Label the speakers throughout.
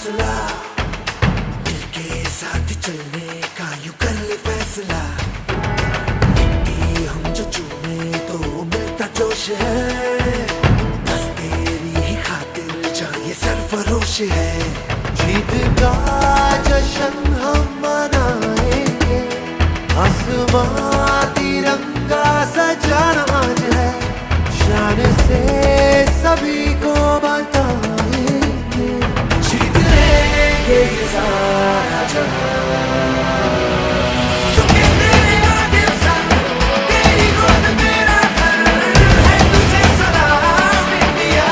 Speaker 1: हौसला, मिलके साथ चलने का यूं कर ले फैसला। मिट्टी हम जो चूमे तो मिलता जोश है, बस तेरी ही खातिर जा ये सरफरोश है। जीत का जश्न हम मनाएंगे, आसमां तिरंगा सजाना आज है, शान से सभी को बताएंगे, जीत लेंगे ये सारा जहां। झुके तेरे आगे सर, तेरी गोद मेरा घर है, तुझे सलाम इंडिया।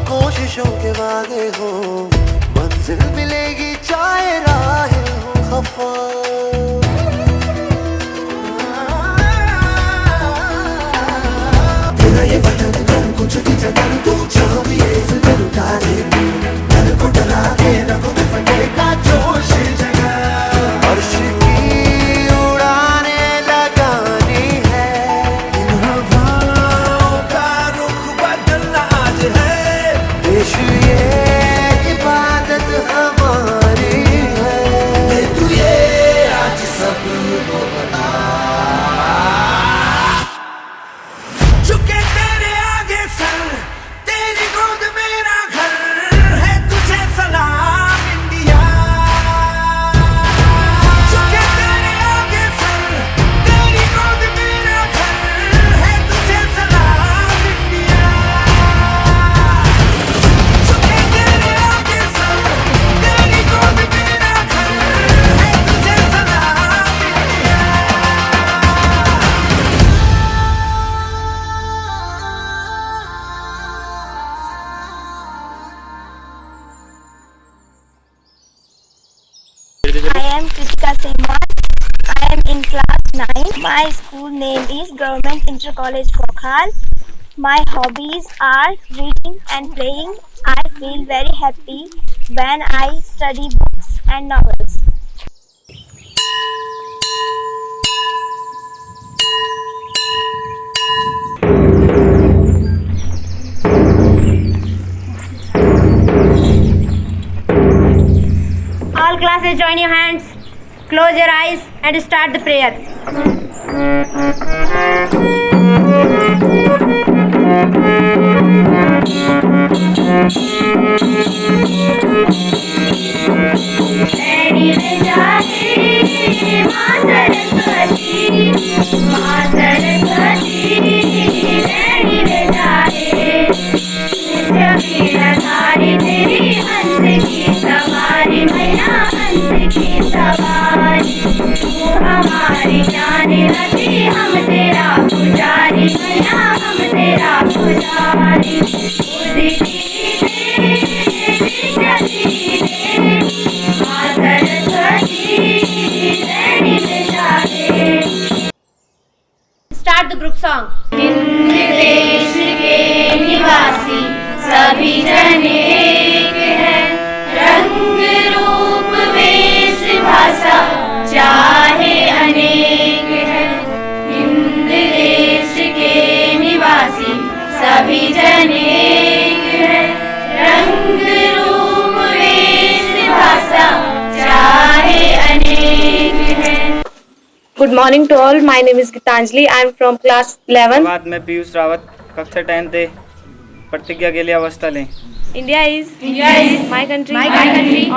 Speaker 1: कोशिशों के वादे हो, मंजिल मिलेगी चाहे राहें हो खफा। तेरा ये वतन कर कुछ भी जगह तू चाहो भी इस दिल उतारे, दिल को डरा के रखो में फटेगा जोश जगह। अर्श की उड़ाने लगानी है, इन हवाओं का रुख बदलना आज है, देश ये इबादत हमारी है, तू ये आज सबको बता। झुके तेरे आगे सर, तेरी गोद मेरा घर है, तुझे सलाम इंडिया। झुके तेरे आगे सर, तेरी गोद मेरा घर है, तुझे सलाम इंडिया। झुके तेरे आगे सर, तेरी गोद मेरा घर है, तुझे सलाम India.
Speaker 2: I am Kritika Sehman. I am in class 9. My school name is Government Inter College Kokhal. My hobbies are reading and playing. I feel very happy when I study books and novels.
Speaker 3: All classes, join your hands, close your eyes and start the prayer.
Speaker 4: हमारी जान रखी, हम तेरा पुजारी मैया, हम तेरा पुजारी।
Speaker 3: Start the group song.
Speaker 4: Hind देश के निवासी सभी जन एक है, रंग रूप वेश भाषा चाहे अनेक है। हिंद देश के निवासी सभी जन एक है, रंग रूप वेश भाषा चाहे अनेक है।
Speaker 5: Good morning to all. My name is Gitanjali. I am from class 11.
Speaker 6: बाद में पीयूष रावत कक्षा 10 थे। प्रतिज्ञा के लिए अवस्था लें।
Speaker 5: India is my country.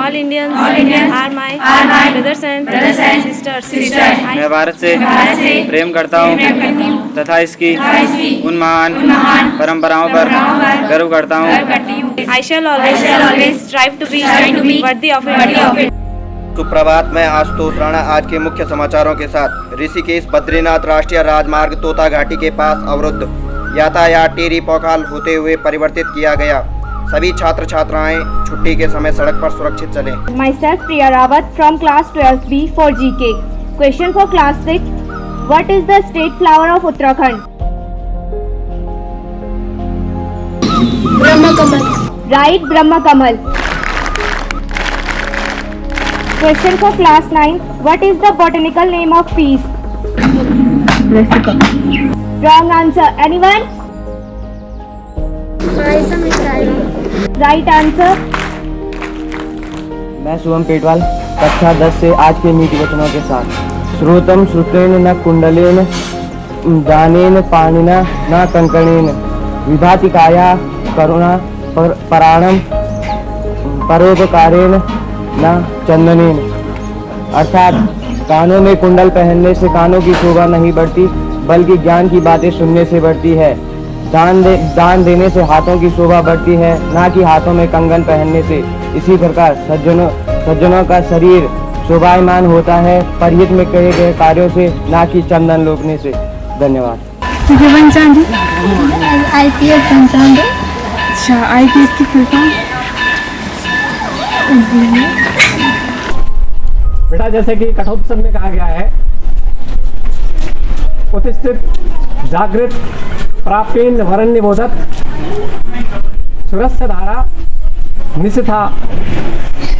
Speaker 5: All Indians are my brothers and sisters.
Speaker 6: मैं भारत से प्रेम करता हूँ तथा इसकी उन महान परंपराओं पर गर्व करता हूँ।
Speaker 5: I shall always strive to be worthy of it.
Speaker 7: सुप्रभात, मैं आशुतोष राणा आज के मुख्य समाचारों के साथ। ऋषिकेश बद्रीनाथ राष्ट्रीय राजमार्ग तोता घाटी के पास अवरुद्ध, यातायात टेरी पोखल होते हुए परिवर्तित किया गया। सभी छात्र छात्राएं छुट्टी के समय सड़क पर सुरक्षित चलें।
Speaker 8: Myself Priya Rawat from class 12B for GK. Question for class 6. What is the state flower of Uttarakhand?
Speaker 2: Brahma Kamal.
Speaker 8: Right, Brahma Kamal. Question for class 9. What is the botanical name of peace? Wrong answer. Anyone? Right answer.
Speaker 9: मैं शुभम पेटवाल कक्षा 10 से आज के नीति वचनों के साथ श्रोतम श्रुतेन न कुंडलेन दानेन पाणिना न कंकणेन विभाति काया करुणा पराणम परोपकारेण न चंदनेन। अर्थात कानों में कुंडल पहनने से कानों की शोभा नहीं बढ़ती बल्कि ज्ञान की बातें सुनने से बढ़ती है। दान देने से हाथों की शोभा बढ़ती है ना कि हाथों में कंगन पहनने से। इसी प्रकार सज्जनों का शरीर शोभायमान होता है परहित में कहे गए कार्यों से ना कि चंदन लोकने से। धन्यवाद।
Speaker 2: IPS पंचांग।
Speaker 5: अच्छा, IPS की फुल फॉर्म?
Speaker 10: बेटा जैसे कि कठोपनिषद में कहा गया है, उत्तिष्ठित जागृत प्रापेन वरण्य बोधत सुरस्य धारा निशिथा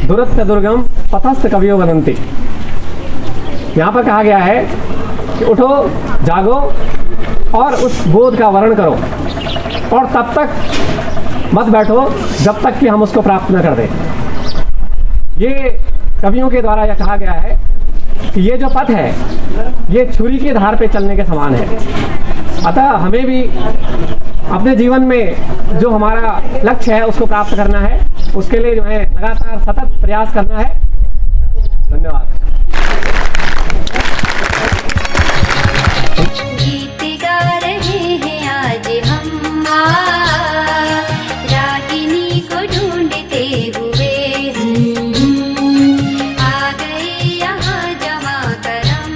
Speaker 10: दुरत्य दुर्गम पथस्थ कवियो वदंती। यहाँ पर कहा गया है कि उठो जागो और उस बोध का वर्ण करो और तब तक मत बैठो जब तक कि हम उसको प्राप्त न कर दें। ये कवियों के द्वारा यह कहा गया है कि ये जो पथ है ये छुरी के धार पे चलने के समान है। अतः हमें भी अपने जीवन में जो हमारा लक्ष्य है उसको प्राप्त करना है, उसके लिए जो है लगातार सतत प्रयास करना है। धन्यवाद।
Speaker 4: गीत गा रहे हैं आज हम रागिनी को ढूंढते हुए आ गए यहाँ जमा करम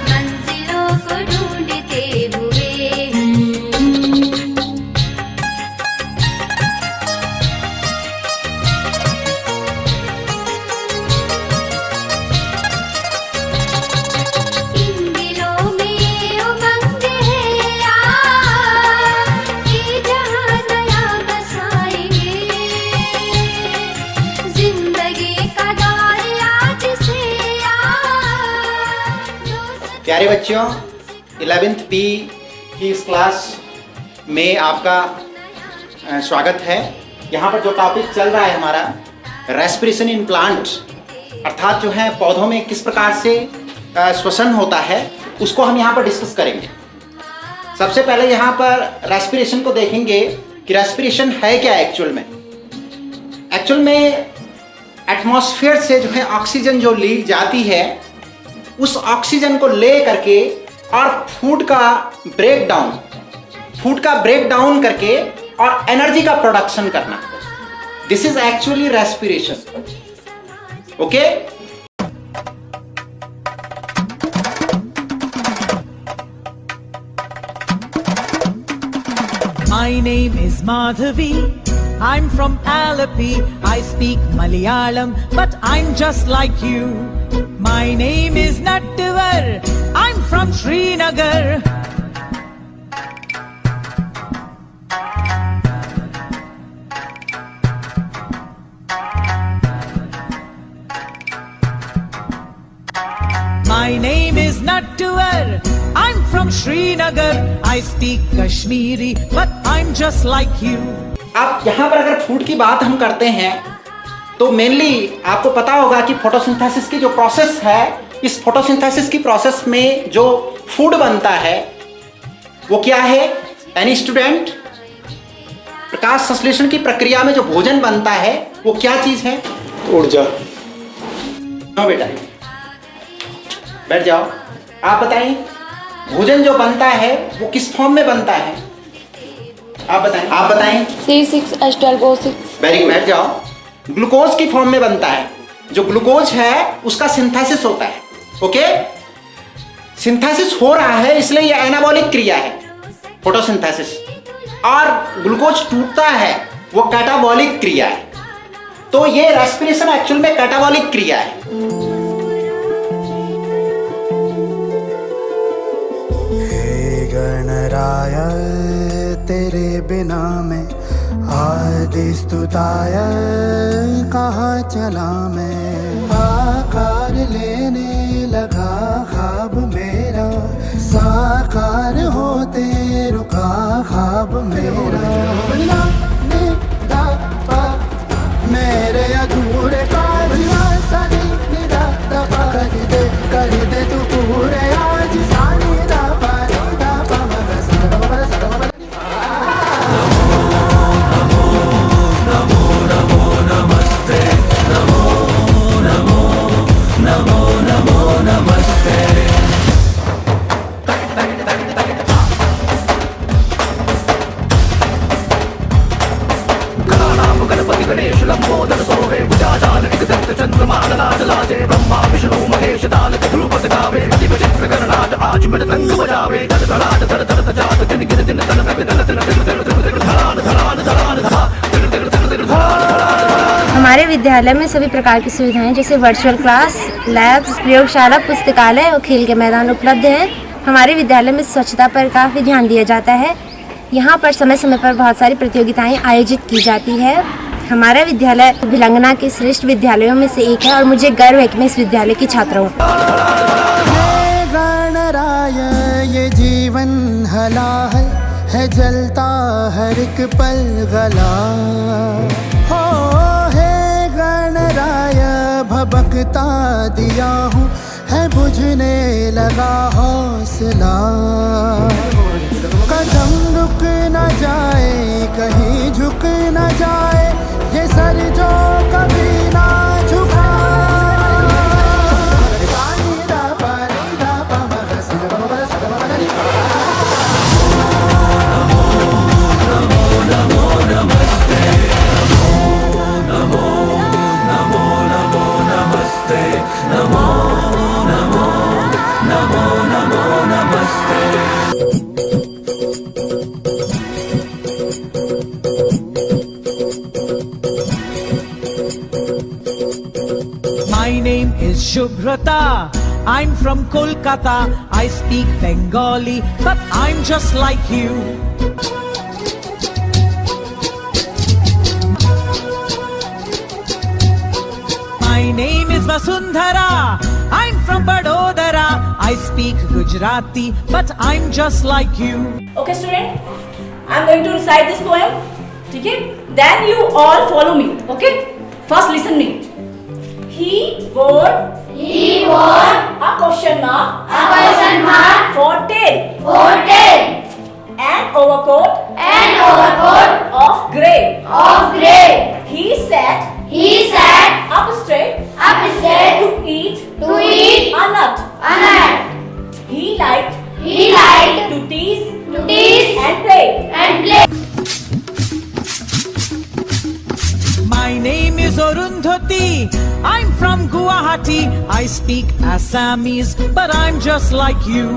Speaker 4: मंजिलों को ढूंढते हुए। इन दिलों में उमंग है कि जहाँ नया बसाएंगे जिंदगी का दौर आज से
Speaker 11: प्यारे बच्चों, 11th B की इस क्लास में आपका स्वागत है। यहाँ पर जो टॉपिक चल रहा है हमारा रेस्पिरेशन इन प्लांट, अर्थात जो है पौधों में किस प्रकार से श्वसन होता है उसको हम यहाँ पर डिस्कस करेंगे। सबसे पहले यहाँ पर रेस्पिरेशन को देखेंगे कि रेस्पिरेशन है क्या एक्चुअल में। एक्चुअल में एटमॉस्फेयर से जो है ऑक्सीजन जो ली जाती है उस ऑक्सीजन को ले करके और फूड का ब्रेक डाउन करके और एनर्जी का प्रोडक्शन करना, this is actually respiration. Okay,
Speaker 12: My name is Madhavi. I'm from Alleppey. I speak Malayalam, but I'm just like you. My name is Nattivar. I'm from Srinagar. My name is Nattivar. I'm from Srinagar. I speak Kashmiri, but I'm just like you.
Speaker 11: अब यहाँ पर अगर food की बात हम करते हैं तो मेनली आपको पता होगा कि फोटोसिंथेसिस की जो प्रोसेस है, इस फोटोसिंथेसिस की प्रोसेस में जो फूड बनता है वो क्या है? एनी स्टूडेंट, प्रकाश संश्लेषण की प्रक्रिया में जो भोजन बनता है वो क्या चीज है? ऊर्जा। नो बेटा, बैठ जाओ। आप बताइए, भोजन जो बनता है वो किस फॉर्म में बनता है? आप बताएं।
Speaker 2: C6H12O6।
Speaker 11: वेरी गुड, बैठ जाओ। ग्लूकोज की फॉर्म में बनता है। जो ग्लूकोज है उसका सिंथेसिस होता है। ओके, सिंथेसिस हो रहा है इसलिए ये एनाबॉलिक क्रिया है, फोटोसिंथेसिस। और ग्लूकोज टूटता है वो कैटाबॉलिक क्रिया है। तो ये रेस्पिरेशन एक्चुअल में कैटाबॉलिक क्रिया है।
Speaker 1: हे गणराय तेरे बिना मैं आदि स्तुताय कहाँ चला मैं। आकार लेने लगा ख्वाब मेरा, साकार होते रुका ख्वाब मेरा। मेरे अधूरे कार्य सानी निदा दबा कर दे तू पूरे आज सानी दा पानी दा पामा सा।
Speaker 3: हमारे विद्यालय में सभी प्रकार की सुविधाएं जैसे वर्चुअल क्लास, लैब्स, प्रयोगशाला, पुस्तकालय और खेल के मैदान उपलब्ध हैं। हमारे विद्यालय में स्वच्छता पर काफ़ी ध्यान दिया जाता है। यहाँ पर समय समय पर बहुत सारी प्रतियोगिताएं आयोजित की जाती है। हमारा विद्यालय भिलंगना के श्रेष्ठ विद्यालयों में से एक है और मुझे गर्व है कि मैं इस विद्यालय की छात्रा हूँ।
Speaker 1: गणराय ये जीवन हला है जलता हर एक पल गला। हो हे गणराय भबकता दिया हूँ है बुझने लगा हौसला। कदम रुक न जाए कहीं झुक न जाए ये सर जो कभी ना झुका।
Speaker 12: My name is Shubhrata. I'm from Kolkata. I speak Bengali, but I'm just like you. My name is Vasundhara. I'm from Vadodara. I speak Gujarati, but I'm just like you.
Speaker 13: Okay, student, I'm going to recite this poem. Okay? Then you all follow me. Okay? First, listen me. He wore a question mark for tail. An overcoat of grey. He sat up straight to eat a nut. He liked to tease and play.
Speaker 12: My name is Arundhati. I'm from Guwahati. I speak Assamese, but I'm just like you.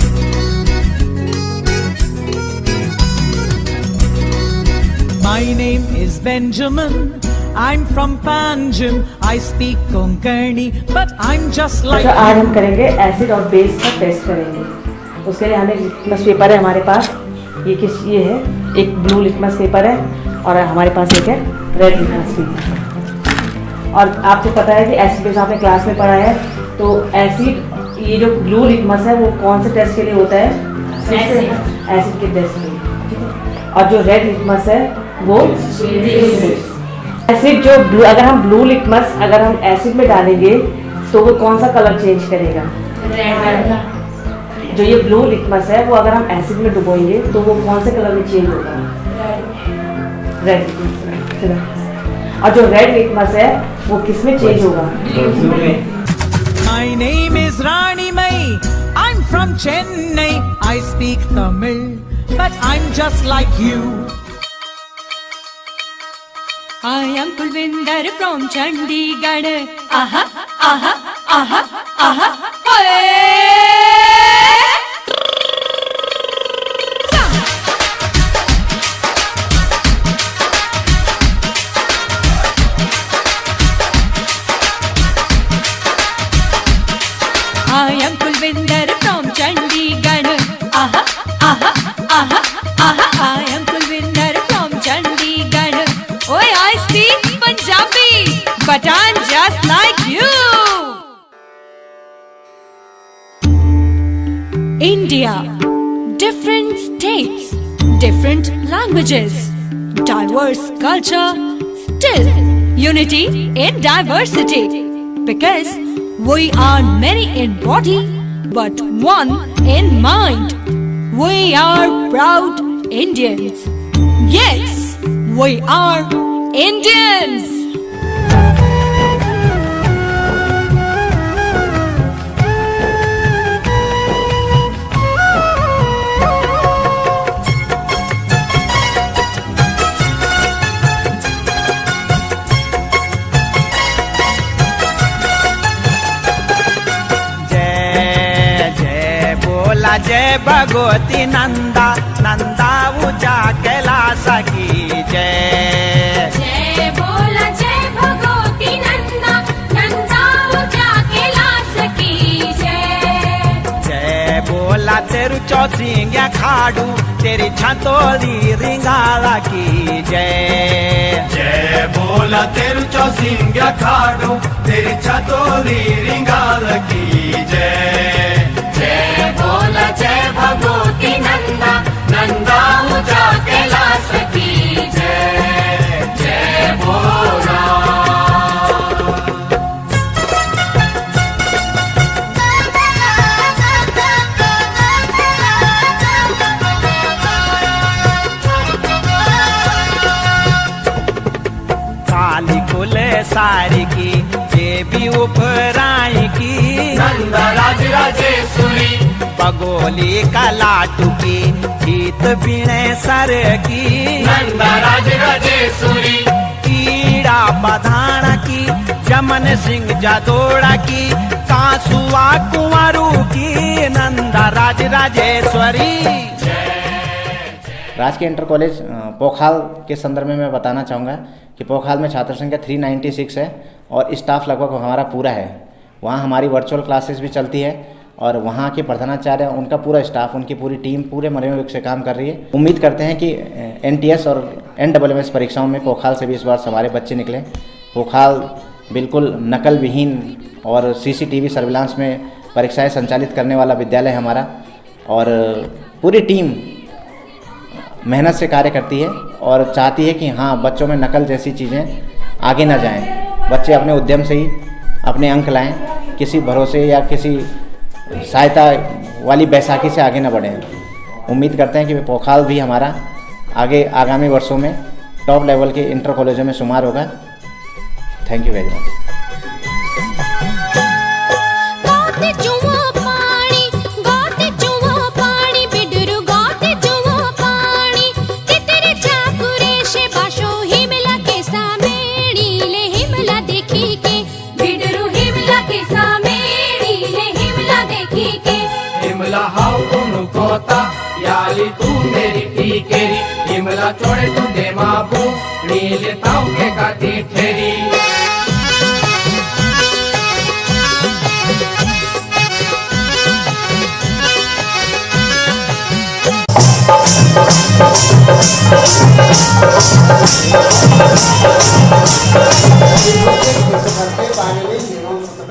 Speaker 12: My name is Benjamin. I'm from Panjim. I speak Konkani, but I'm just like you.
Speaker 14: आज हम करेंगे acid और base का test करेंगे। उसके लिए हमें litmus paper है हमारे पास। ये है एक ब्लू लिटमस पेपर है और हमारे पास एक है रेड लिटमस पेपर। और आपको पता है कि एसिड बेस आपने क्लास में पढ़ा है। तो एसिड ये जो ब्लू लिटमस है वो कौन से टेस्ट के लिए होता है? एसिड के टेस्ट के लिए। और जो रेड लिटमस है वो एसिड जो ब्लू, अगर हम ब्लू लिटमस अगर हम एसिड में डालेंगे तो वो कौन सा कलर चेंज करेगा? जो ये ब्लू लिटमस है वो अगर हम एसिड में डुबोएंगे तो वो कौन से कलर में चेंज होगा? रेड। और जो रेड लिटमस है वो किस में चेंज होगा?
Speaker 12: My name is Rani Mai. I'm from Chennai. I speak Tamil, but I'm just like you.
Speaker 4: I am Kulvinder from Chandigarh. Aha, aha, aha, aha.
Speaker 12: India. Different states, different languages, diverse culture, still unity in diversity. Because we are many in body, but one in mind. We are proud Indians. Yes, we are Indians.
Speaker 15: जय भगवती नंदा नंदा ऊंचा कैलाश की जय।
Speaker 4: जय बोला जय भगवती नंदा नंदा ऊंचा कैलाश की जय।
Speaker 15: जय बोला तेरू चौसिंग्या खाड़ू तेरी छतोली रिंगाला की जय।
Speaker 1: जय बोला तेरू चौसिंग्या खाड़ू तेरी छतोली रिंगाला की जय।
Speaker 4: जय बोला जय भगवती नंदा नंदा ऊंचा कैलाश की जय। जय बोला।
Speaker 15: काली कुले सारी की देवी उपराई की
Speaker 1: नंदा राज राजेश्वरी
Speaker 15: बगोली कलाटू की गीत पीणे सर की
Speaker 1: नंदा राज राजेश्वरी
Speaker 15: कीड़ा बधाना की जमन सिंह जादोड़ा की कासुआ कुंवरू की नंदा राज राजेश्वरी।
Speaker 11: राजकीय इंटर कॉलेज पोखाल के संदर्भ में मैं बताना चाहूँगा कि पोखाल में छात्र संख्या 396 है और स्टाफ लगभग हमारा पूरा है। वहाँ हमारी वर्चुअल क्लासेस भी चलती है और वहाँ के प्रधानाचार्य उनका पूरा स्टाफ उनकी पूरी टीम पूरे मनोयोग से काम कर रही है। उम्मीद करते हैं कि NTS और NMMS परीक्षाओं में पोखाल से भी इस बार हमारे बच्चे निकले। पोखाल बिल्कुल नकल विहीन और CCTV सर्विलांस में परीक्षाएँ संचालित करने वाला विद्यालय है हमारा और पूरी टीम मेहनत से कार्य करती है और चाहती है कि हाँ बच्चों में नकल जैसी चीज़ें आगे ना जाएं। बच्चे अपने उद्यम से ही अपने अंक लाएं, किसी भरोसे या किसी सहायता वाली बैसाखी से आगे ना बढ़ें। उम्मीद करते हैं कि पोखाल भी हमारा आगे आगामी वर्षों में टॉप लेवल के इंटर कॉलेजों में शुमार होगा। Thank you very much.
Speaker 1: याली तू मेरी टीकेरी हिमला छोड़े तू दे माबू नीले ताऊ के काटी ठेरी।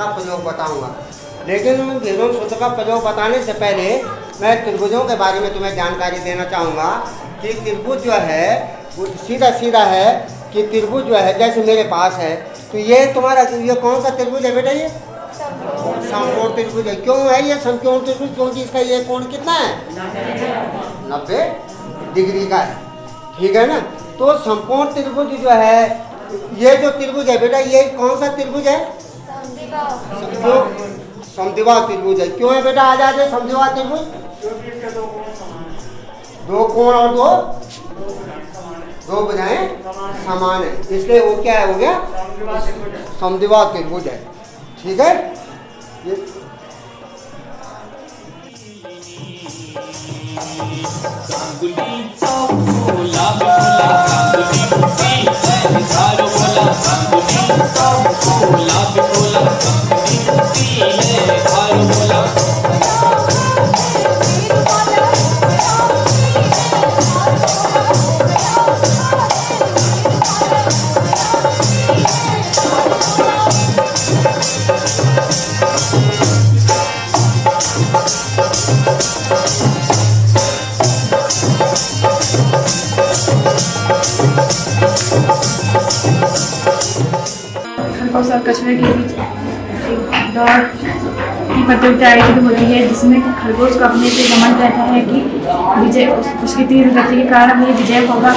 Speaker 16: प्रयोग बताऊंगा लेकिन घेरों सूत्र का प्रयोग बताने से पहले मैं त्रिभुजों के बारे में तुम्हें जानकारी देना चाहूँगा कि त्रिभुज जो है वो सीधा सीधा है कि त्रिभुज जो है जैसे मेरे पास है तो ये तुम्हारा ये कौन सा त्रिभुज है बेटा? ये समकोण त्रिभुज है। क्यों है ये समकोण त्रिभुज? क्योंकि इसका ये कोण कितना है? 90 डिग्री का है। ठीक है ना। तो समकोण त्रिभुज जो है ये जो त्रिभुज है बेटा ये कौन सा त्रिभुज है? समद्विबाहु त्रिभुज है। क्यों है बेटा? आ जाए समद्विबाहु त्रिभुज, दो कोण और दो भुजाएं समान है इसलिए वो क्या है? हो गया समद्विबाहु त्रिभुज है। ठीक है। ये
Speaker 5: घोष और कछुए के बीच दौड़ की प्रतियोगिता आयोजित होती है, जिसमें खरगोश को अपने पे घमंड रहता है कि विजय उसकी तीव्र गति के कारण ये विजय होगा।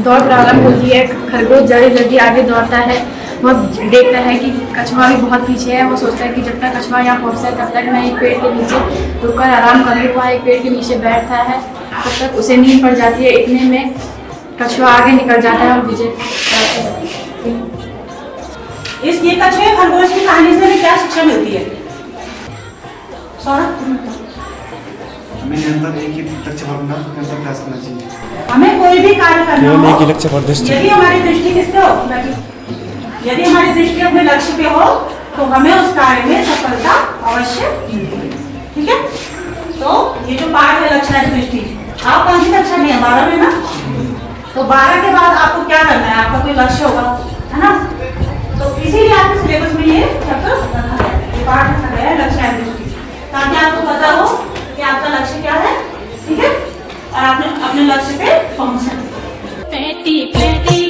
Speaker 5: दौड़ प्रारंभ होती है, खरगोश जल्दी आगे दौड़ता है। वह देखता है कि कछुआ भी बहुत पीछे है। वो सोचता है कि जब तक कछुआ यहाँ पहुँचता है तब तक मैं एक पेड़ के नीचे रुककर आराम कर लूँ। वह एक पेड़ के नीचे बैठता है, तब तक उसे नींद पड़ जाती है। इतने में कछुआ आगे निकल जाता है और विजय प्राप्त होती है।
Speaker 13: इस ये कछुए खरगोश की कहानी से हमें क्या शिक्षा मिलती है?
Speaker 17: हमें निरंतर एक ही लक्ष्य पर निरंतर प्रयास करना चाहिए।
Speaker 13: हमें कोई भी कार्य करना हो,
Speaker 17: एक ही लक्ष्य पर दृष्टि,
Speaker 13: यदि हमारी दृष्टि किस पे हो, यदि हमारी दृष्टि अपने लक्ष्य पे हो तो हमें उस कार्य में सफलता अवश्य मिलती है। ठीक है, तो ये जो पाठ है लक्ष्य दृष्टि, आप कौन सी कक्षा में है? 12 में ना। तो 12 के बाद आपको क्या करना है? आपका कोई लक्ष्य होगा, है ना? तो इसीलिए आपके सिलेबस में ये चैप्टर रखा है, ये पाठ रखा गया है लक्ष्य दृष्टि, ताकि आपको पता हो कि आपका लक्ष्य क्या है। ठीक है, और आपने अपने लक्ष्य पे पहुंच सके।
Speaker 4: पेटी पेटी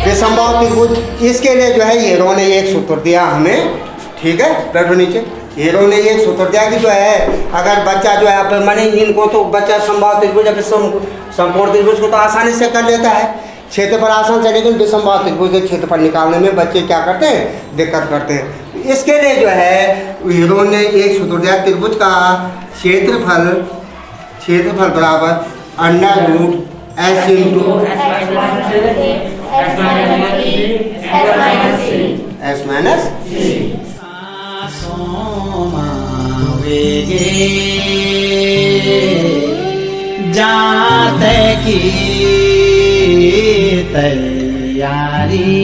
Speaker 16: विसंवाद त्रिभुज, इसके लिए जो है हीरो ने एक सूत्र दिया हमें। ठीक है, बैठो नीचे। हीरो ने एक सूत्र दिया कि जो है अगर बच्चा जो है मैंने इनको तो बच्चा संवाद त्रिभुज संपूर्ण त्रिभुज को तो आसानी से कर लेता है, क्षेत्रफल आसान से, लेकिन विसंवाद त्रिभुज के क्षेत्रफल निकालने में बच्चे क्या करते हैं, दिक्कत करते हैं। इसके लिए जो है हीरो ने एक सूत्र दिया, त्रिभुज का क्षेत्रफल बराबर √S इंटू S माइनस
Speaker 15: जाते की तैयारी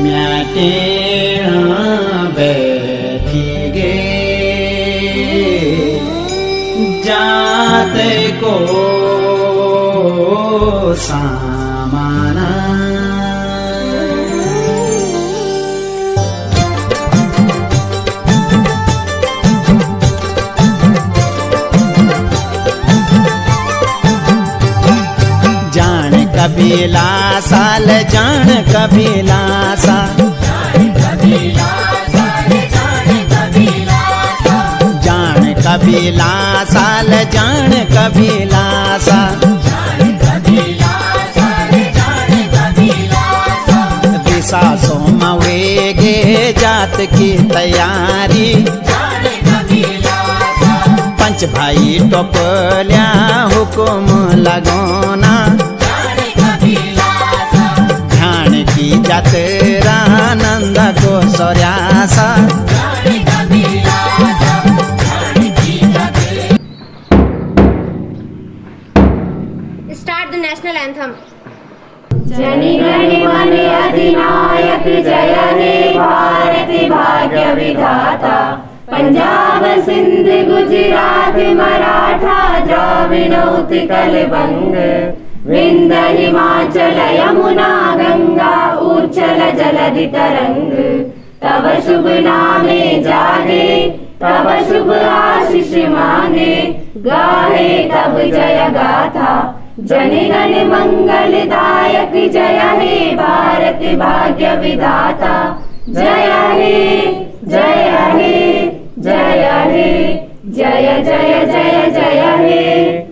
Speaker 15: म्याटे बैठी गे जाते को सामाना जान कबीला साल जान कबीला सा जान कबीला साल जान कबीला सा दिशा सोमवेगे जात की तैयारी पंच भाई टोपल्या हुकुम लगोना ध्यान की जातरा नंद को सौर्यासा
Speaker 3: Start the national anthem.
Speaker 4: जनि गणि मनि अधिनायक जय हे भारत भाग्य विधाता पंजाब सिंध गुजरात मराठा द्राविड़ उत्कल बंग विंध्य हिमाचल यमुना गंगा उच्चल जलधि तरंग तब शुभ नामे जागे तब शुभ आशीष मांगे गाहे तब जय गाथा जनगण मंगलदायक जय हे भारत भाग्य विधाता जय हे जय हे जय हे जय जय जय जय हे।